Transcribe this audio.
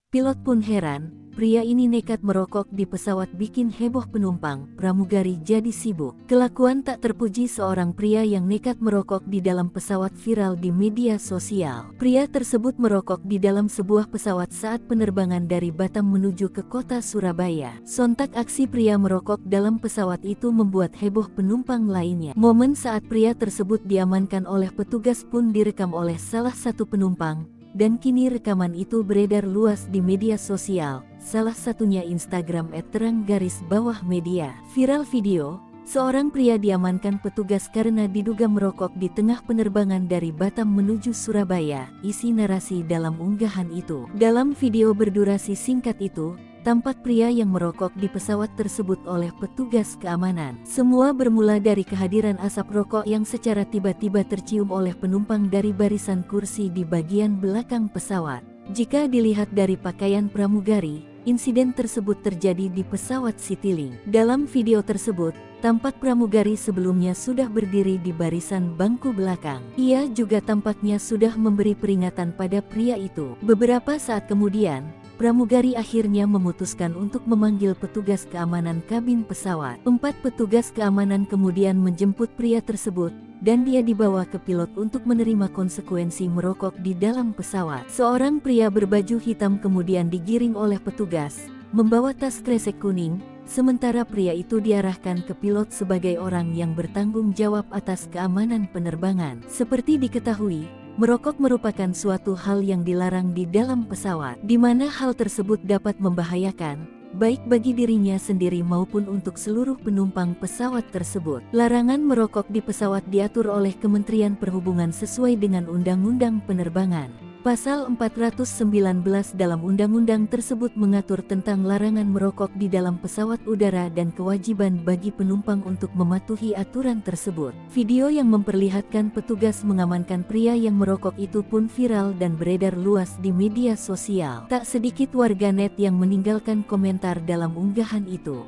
Pilot pun heran, pria ini nekat merokok di pesawat bikin heboh penumpang, pramugari jadi sibuk. Kelakuan tak terpuji seorang pria yang nekat merokok di dalam pesawat viral di media sosial. Pria tersebut merokok di dalam sebuah pesawat saat penerbangan dari Batam menuju ke kota Surabaya. Sontak aksi pria merokok dalam pesawat itu membuat heboh penumpang lainnya. Momen saat pria tersebut diamankan oleh petugas pun direkam oleh salah satu penumpang. Dan kini rekaman itu beredar luas di media sosial, salah satunya Instagram @terang_media. Viral video, seorang pria diamankan petugas karena diduga merokok di tengah penerbangan dari Batam menuju Surabaya, isi narasi dalam unggahan itu. Dalam video berdurasi singkat itu, tampak pria yang merokok di pesawat tersebut oleh petugas keamanan. Semua bermula dari kehadiran asap rokok yang secara tiba-tiba tercium oleh penumpang dari barisan kursi di bagian belakang pesawat. Jika dilihat dari pakaian pramugari, insiden tersebut terjadi di pesawat Citylink. Dalam video tersebut, tampak pramugari sebelumnya sudah berdiri di barisan bangku belakang. Ia juga tampaknya sudah memberi peringatan pada pria itu. Beberapa saat kemudian, pramugari akhirnya memutuskan untuk memanggil petugas keamanan kabin pesawat. 4 petugas keamanan kemudian menjemput pria tersebut, dan dia dibawa ke pilot untuk menerima konsekuensi merokok di dalam pesawat. Seorang pria berbaju hitam kemudian digiring oleh petugas, membawa tas kresek kuning, sementara pria itu diarahkan ke pilot sebagai orang yang bertanggung jawab atas keamanan penerbangan. Seperti diketahui, merokok merupakan suatu hal yang dilarang di dalam pesawat, di mana hal tersebut dapat membahayakan, baik bagi dirinya sendiri maupun untuk seluruh penumpang pesawat tersebut. Larangan merokok di pesawat diatur oleh Kementerian Perhubungan sesuai dengan Undang-Undang Penerbangan. Pasal 419 dalam undang-undang tersebut mengatur tentang larangan merokok di dalam pesawat udara dan kewajiban bagi penumpang untuk mematuhi aturan tersebut. Video yang memperlihatkan petugas mengamankan pria yang merokok itu pun viral dan beredar luas di media sosial. Tak sedikit warganet yang meninggalkan komentar dalam unggahan itu.